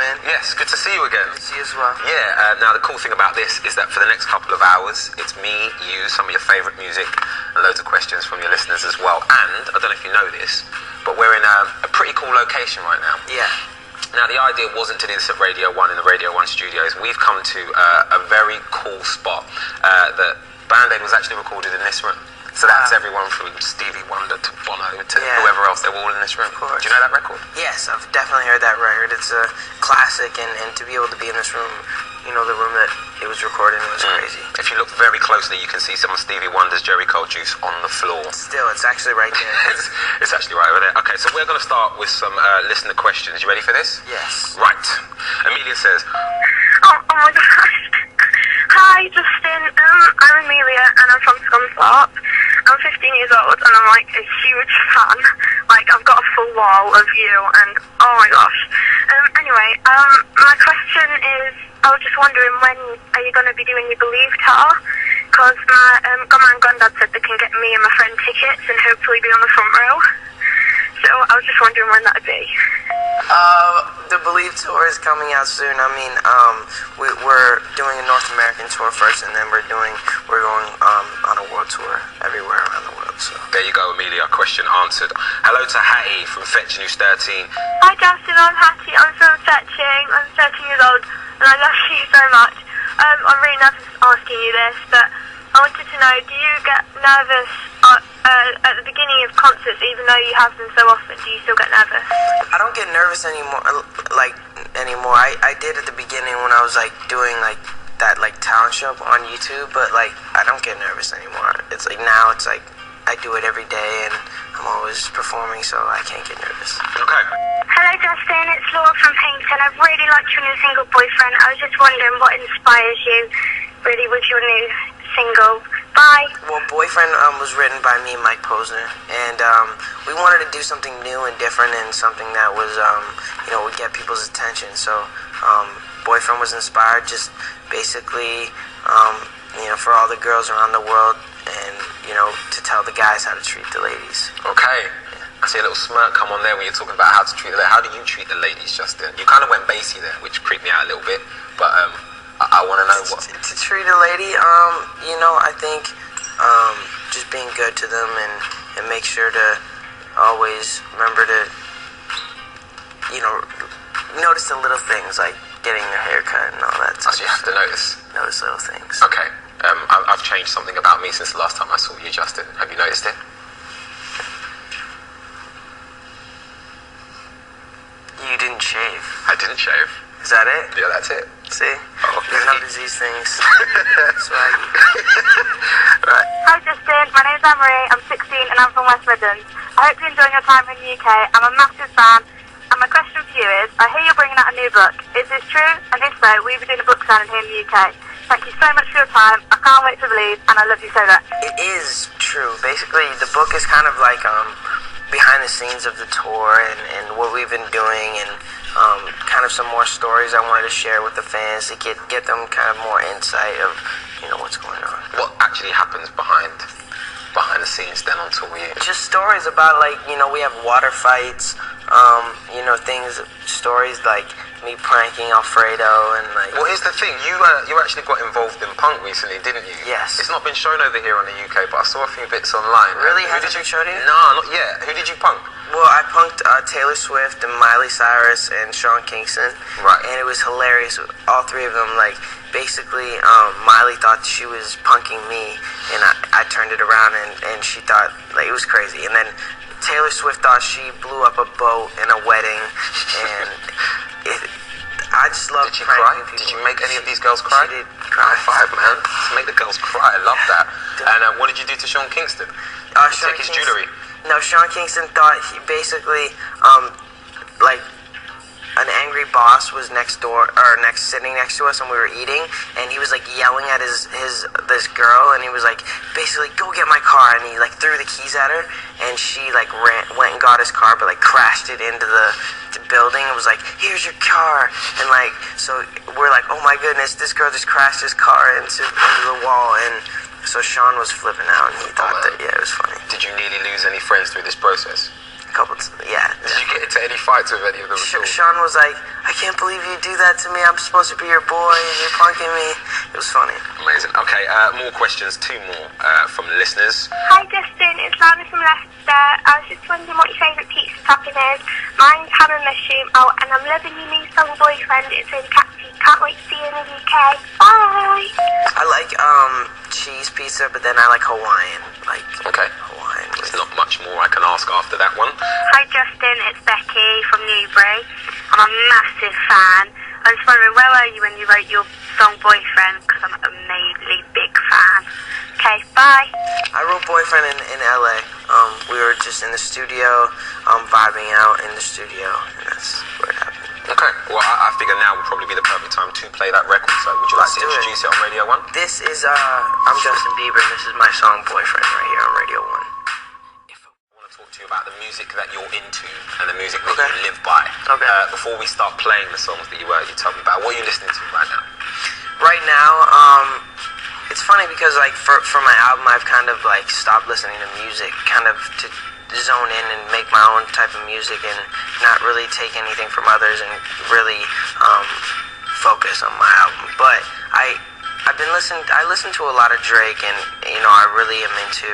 man. Yes, good to see you again. Good to see you as well. Yeah, now the cool thing about this is that for the next couple of hours, it's me, you, some of your favourite music, and loads of questions from your listeners as well. And, I don't know if you know this, but we're in a pretty cool location right now. Yeah. Now, the idea wasn't to do this at Radio 1 in the Radio 1 studios. We've come to a very cool spot that Band Aid was actually recorded in this room. So that's everyone from Stevie Wonder to Bono to whoever else. They were all in this room. Of course. Do you know that record? Yes, I've definitely heard that record. It's a classic, and to be able to be in this room, you know, the room that it was recorded in was crazy. If you look very closely, you can see some of Stevie Wonder's Jerry Cole juice on the floor. Still, it's actually right there. It's actually right over there. Okay, so we're going to start with some listener questions. You ready for this? Yes. Right. Amelia says, Oh my gosh. Hi, Justin. I'm Amelia, and I'm from Scunthorpe. I'm 15 years old, and I'm like a huge fan. Like, I've got a full wall of you, and oh my gosh. Anyway, my question is, I was just wondering, when are you going to be doing your Believe tour? Because my grandma and granddad said they can get me and my friend tickets and hopefully be on the front row. So I was just wondering when that would be. The Believe tour is coming out soon. I mean, we're doing a North American tour first, and then we're going on a world tour everywhere around the world. So there you go, Amelia. Question answered. Hello to Hattie from Fetching Who's 13. Hi, Justin. I'm Hattie. I'm from Fetching. I'm 13 years old, and I love you so much. I'm really nervous asking you this, but I wanted to know, do you get nervous at the beginning of concerts, even though you have them so often? Do you still get nervous? I don't get nervous anymore. I did at the beginning when I was like doing like that like talent show on YouTube, but like I don't get nervous anymore. It's like now it's like I do it every day, and I'm always performing, so I can't get nervous. Okay. Hello, Justin. It's Laura from Paynton. I've really liked your new single, Boyfriend. I was just wondering what inspires you really with your new single. Bye. Well, Boyfriend was written by me and Mike Posner, and we wanted to do something new and different, and something that was, would get people's attention. So, Boyfriend was inspired just basically, for all the girls around the world, and to tell the guys how to treat the ladies. Okay. I see a little smirk come on there when you're talking about how to treat the ladies. How do you treat the ladies, Justin? You kind of went bassy there, which creeped me out a little bit, but I want to know what... To treat a lady, I think just being good to them and make sure to always remember to, notice the little things like getting your hair cut and all that. So you have to notice little things. Okay. I've changed something about me since the last time I saw you, Justin. Have you noticed it? You didn't shave. I didn't shave. Is that it? Yeah, that's it. See? Oh, you notice these things. Swaggy. Right. Hi, Justin. My name's Anne-Marie. I'm 16 and I'm from West Midlands. I hope you're enjoying your time in the UK. I'm a massive fan. And my question for you is, I hear you're bringing out a new book. Is this true? And if so, will you be doing a book signing here in the UK? Thank you so much for your time. I can't wait to believe, and I love you so much. It is true. Basically, the book is kind of like behind the scenes of the tour and what we've been doing, and kind of some more stories I wanted to share with the fans to get them kind of more insight of what's going on. What actually happens behind the scenes then on tour? Just stories about we have water fights, stories like me pranking Alfredo and like. Well, here's the thing. You actually got involved in punk recently, didn't you? Yes. It's not been shown over here in the UK, but I saw a few bits online. Really? Who did you show it? No, not yet. Who did you punk? Well, I punked Taylor Swift and Miley Cyrus and Sean Kingston. Right. And it was hilarious. All three of them, basically, Miley thought she was punking me, and I turned it around, and she thought, it was crazy. And then Taylor Swift thought she blew up a boat in a wedding, and I just love pranking people. Did you make any of these girls cry? She did cry. High five, man. To make the girls cry. I love that. And what did you do to Sean Kingston? Take his jewelry? No, Sean Kingston thought he basically, an angry boss was sitting next to us, and we were eating, and he was yelling at this girl, and he was basically, go get my car, and he threw the keys at her, and she went and got his car, but crashed it into the building, and was here's your car, and so we're oh my goodness, this girl just crashed his car into the wall, and so Sean was flipping out, and he thought that, it was funny. Did you nearly lose any friends through this process? A Yeah. Did you get into any fights with any of them? Sean was like, I can't believe you do that to me. I'm supposed to be your boy and you're punking me. It was funny. Amazing. Okay, more questions. 2 more from listeners. Hi Justin, it's Lana from Leicester. I was just wondering what your favourite pizza topping is. Mine's ham and mushroom. Oh, and I'm loving your new song Boyfriend. It's really catchy. Can't wait to see you in the UK. Bye! I like cheese pizza, but then I like Hawaiian. Okay. Hawaiian. There's not much more I can ask after that one. Hi Justin, it's Becky from Newbury. I'm a massive fan. I was wondering, where were you when you wrote your song Boyfriend? Because I'm a majorly big fan. Okay, bye. I wrote Boyfriend in LA. We were just in the studio, vibing out in the studio, and that's where it happened. Okay, well I figure now would probably be the perfect time to play that record, so would you like to introduce it on Radio 1? This is, I'm Justin Bieber, and this is my song Boyfriend right here on Radio 1. I want to talk to you about the music that you're into and the music that you live by. Okay. Before we start playing the songs that you tell me about, what are you listening to right now? Right now, it's funny because for my album, I've kind of stopped listening to music, kind of to zone in and make my own type of music and not really take anything from others and really focus on my album. But I listen to a lot of Drake, and I really am into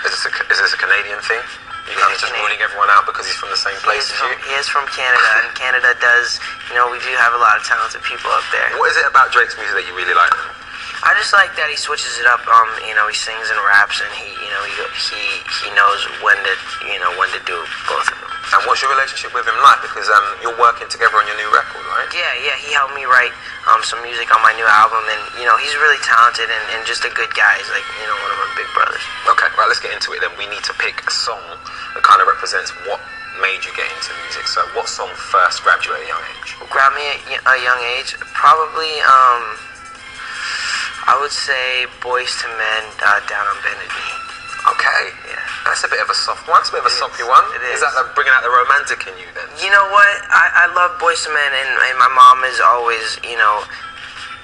Is this a Canadian thing? You kind of just ruling everyone out because he's from the same place as you? He is from Canada, and Canada does, we do have a lot of talented people up there. What is it about Drake's music that you really like? I just like that he switches it up. He sings and raps, and he knows when to do both of them. And what's your relationship with him like? Because you're working together on your new record, right? Yeah. He helped me write some music on my new album, and he's really talented and just a good guy. He's one of my big brothers. Okay, right. Let's get into it then. We need to pick a song that kind of represents what made you get into music. So, what song first grabbed you at a young age? Grabbed me at a young age, probably. I would say Boys to Men, Down on Bended Knee. Okay. Yeah. That's a bit of a soft one. It's a bit of a soppy one. It is. Is that bringing out the romantic in you then? You know what? I love Boys to Men, and my mom is always,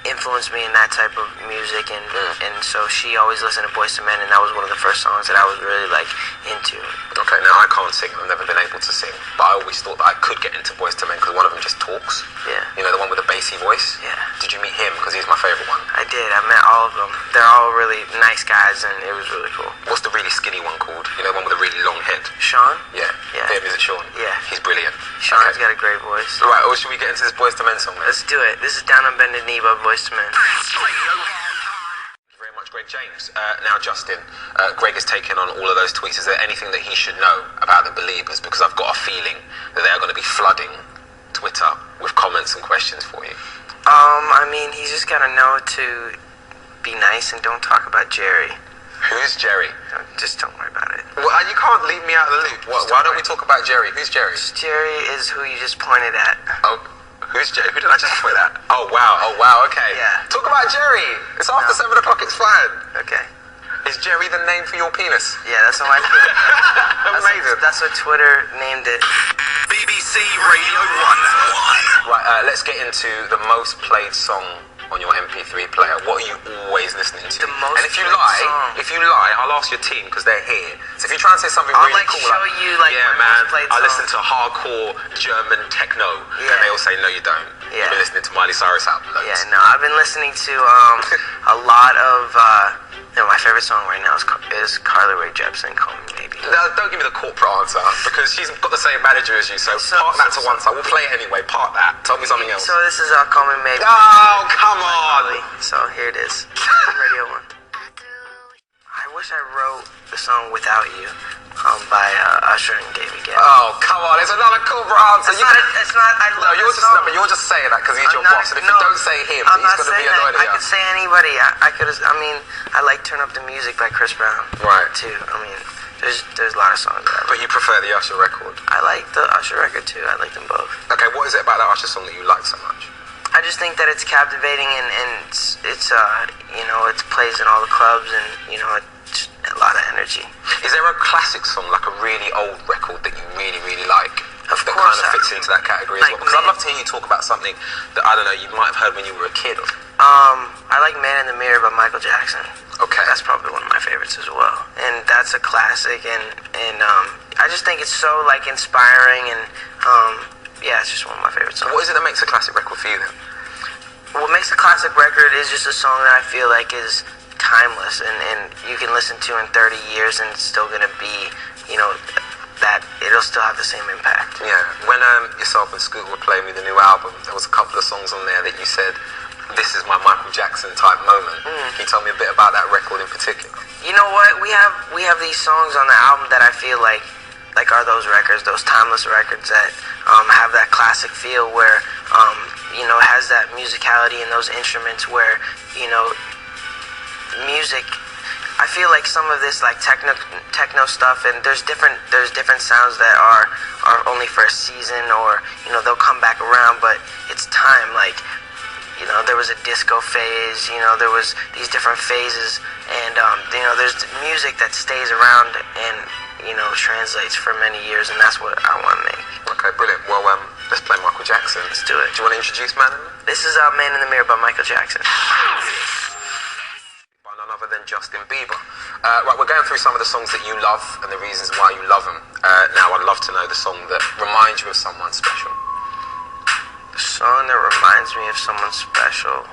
influenced me in that type of music, and so she always listened to Boys to Men, and that was one of the first songs that I was really into. Okay, now I can't sing. I've never been able to sing, but I always thought that I could get into Boys to Men because one of them just talks. Yeah. The one with the bassy voice. Yeah. Did you meet him? Because he's my favorite one. I did. I met all of them. They're all really nice guys, and it was really cool. What's the really skinny one called? The one with the really long head. Sean? Yeah. Yeah. Him, is it Sean? Yeah. He's brilliant. Sean's got a great voice. Right, well, should we get into this Boys to Men song then? Let's do it. This is Down on Bended Knee by Boys to Men. Thank you very much, Greg James. Now, Justin, Greg has taken on all of those tweets. Is there anything that he should know about the Beliebers? Because I've got a feeling that they are going to be flooding Twitter with comments and questions for you. He's just got to know to be nice and don't talk about Jerry. Who's Jerry? Just don't worry about it. Well, you can't leave me out of the loop. Why don't we talk about Jerry? Who's Jerry? Jerry is who you just pointed at. Oh, who's Jerry? Who did I just point at? Oh, wow, okay. Yeah. Talk about Jerry. It's after 7 o'clock, it's fine. Okay. Is Jerry the name for your penis? Yeah, that's what my Amazing. That's what Twitter named it. BBC Radio 1. Right, let's get into the most played song on your MP3 player. What are you always listening to? And if you lie, I'll ask your team because they're here. So if you try and say something really cool, show you yeah, man, most played I song. listen to hardcore German techno, Yeah. and they all say no, you don't. Yeah. You've been listening to Miley Cyrus album loads. Yeah, no, I've been listening to a lot of. My favorite song right now is Carly Rae Jepsen, Call Me Maybe. No, don't give me the corporate answer because she's got the same manager as you. So park that to one side. We'll play it anyway. Park that. Tell me something else. So this is Call Me Maybe. Oh, come on. So here it is. Radio 1. I wish I wrote the song Without You by Usher and David Guetta. Oh, come on. It's another corporate answer. It's not. I love you're the just song. you're just saying that because he's your boss. And if you don't say him, I'm he's not going to be saying annoyed that. at you. I could say anybody. I like Turn Up the Music by Chris Brown. Right. Too. There's a lot of songs that I like. But you prefer the Usher record? I like the Usher record too. I like them both. Okay, what is it about that Usher song that you like so much? I just think that it's captivating and it's it plays in all the clubs and it's a lot of energy. Is there a classic song, like a really old record that you really, really like? Of that course, kind of fits into that category as well? Because I'd love to hear you talk about something that, I don't know, you might have heard when you were a kid. I like Man in the Mirror by Michael Jackson. Okay. That's probably one of my favorites as well. And that's a classic, and I just think it's so like inspiring, and yeah, it's just one of my favorite songs. What is it that makes a classic record for you then? What makes a classic record is just a song that I feel like is timeless, and you can listen to in 30 years and it's still gonna be, you know, that it'll still have the same impact. Yeah. When yourself and Scoot were playing me the new album, there was a couple of songs on there that you said, this is my Michael Jackson type moment. Can you tell me a bit about that record in particular? You know what? We have these songs on the album that I feel like are those records, those timeless records that have that classic feel where you know, has that musicality and those instruments where, you know, music. I feel like some of this like techno stuff, and there's different sounds that are only for a season, or you know, they'll come back around, but it's time. Like, you know, there was a disco phase, you know, there was these different phases, and you know, there's music that stays around and, you know, translates for many years, and that's what I want to make. Okay, brilliant. Well, let's play Michael Jackson. Let's do it. Do you want to introduce Man in the Mirror? This is Man in the Mirror by Michael Jackson. By none other than Justin Bieber. Right, we're going through some of the songs that you love and the reasons why you love them. Now, I'd love to know the song that reminds you of someone special. The song that reminds me of someone special.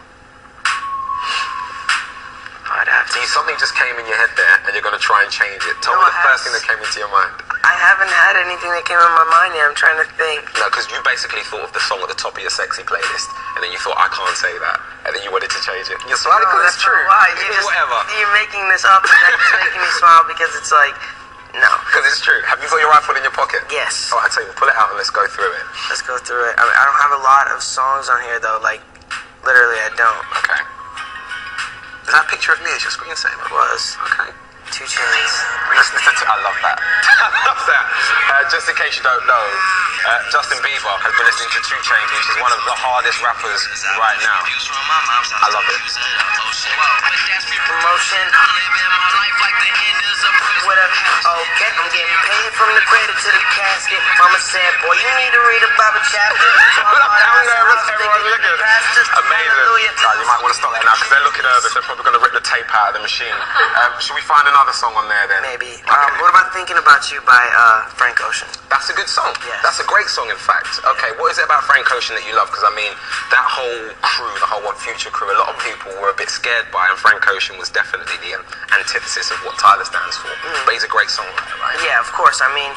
So something just came in your head there, and you're going to try and change it. Tell me the first thing that came into your mind. I haven't had anything that came in my mind yet. I'm trying to think. No, because you basically thought of the song at the top of your sexy playlist, and then you thought, I can't say that, and then you wanted to change it. You're smiling because it's true. Why? Whatever. You're making this up, and that's making me smile because it's like, no. Because it's true. Have you got your iPhone in your pocket? Yes. Oh, I tell you, pull it out and let's go through it. Let's go through it. I mean, I don't have a lot of songs on here though. Like, literally, I don't. Okay. Is that a picture of me as your screensaver? It was. Okay. 2 Chainz. I love that. I love that. Just in case you don't know, Justin Bieber has been listening to 2 Chainz, which is one of the hardest rappers right now. I love it. Promotion. Okay, I'm getting paid from the cradle to the casket. Mama said, boy, you need to read a Bible chapter. I'm nervous. Everyone's looking. Amazing. You might want to stop that now because they're looking nervous. They're probably going to rip the tape out of the machine. Should we find another song on there then? Maybe. What about Thinking About You by Frank Ocean? That's a good song. Yes. That's a great song, in fact. Okay, what is it about Frank Ocean that you love? Because I mean, that whole crew, the whole One Future crew, a lot of people were a bit scared by, and Frank Ocean was definitely the antithesis of what Tyler stands for. But he's a great songwriter, right? Yeah, of course. I mean,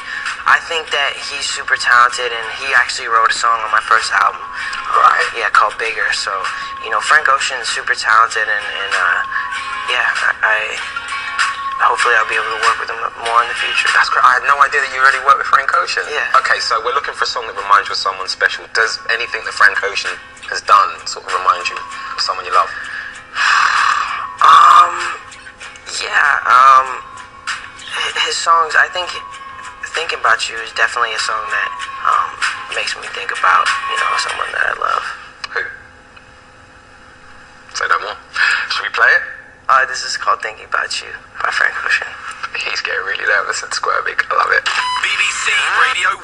I think that he's super talented, and he actually wrote a song on my first album. Right. Yeah, called Bigger. So, you know, Frank Ocean is super talented, and yeah, hopefully I'll be able to work with him more in the future. That's great. I had no idea that you already worked with Frank Ocean. Yeah. Okay, so we're looking for a song that reminds you of someone special. Does anything that Frank Ocean has done sort of remind you of someone you love? Yeah, his songs, I think Thinking About You is definitely a song that makes me think about, you know, someone that I love. Who? Say no more. Should we play it? This is called Thinking About You by Frank Ocean. He's getting really nervous and squirming. I love it. BBC Radio 1.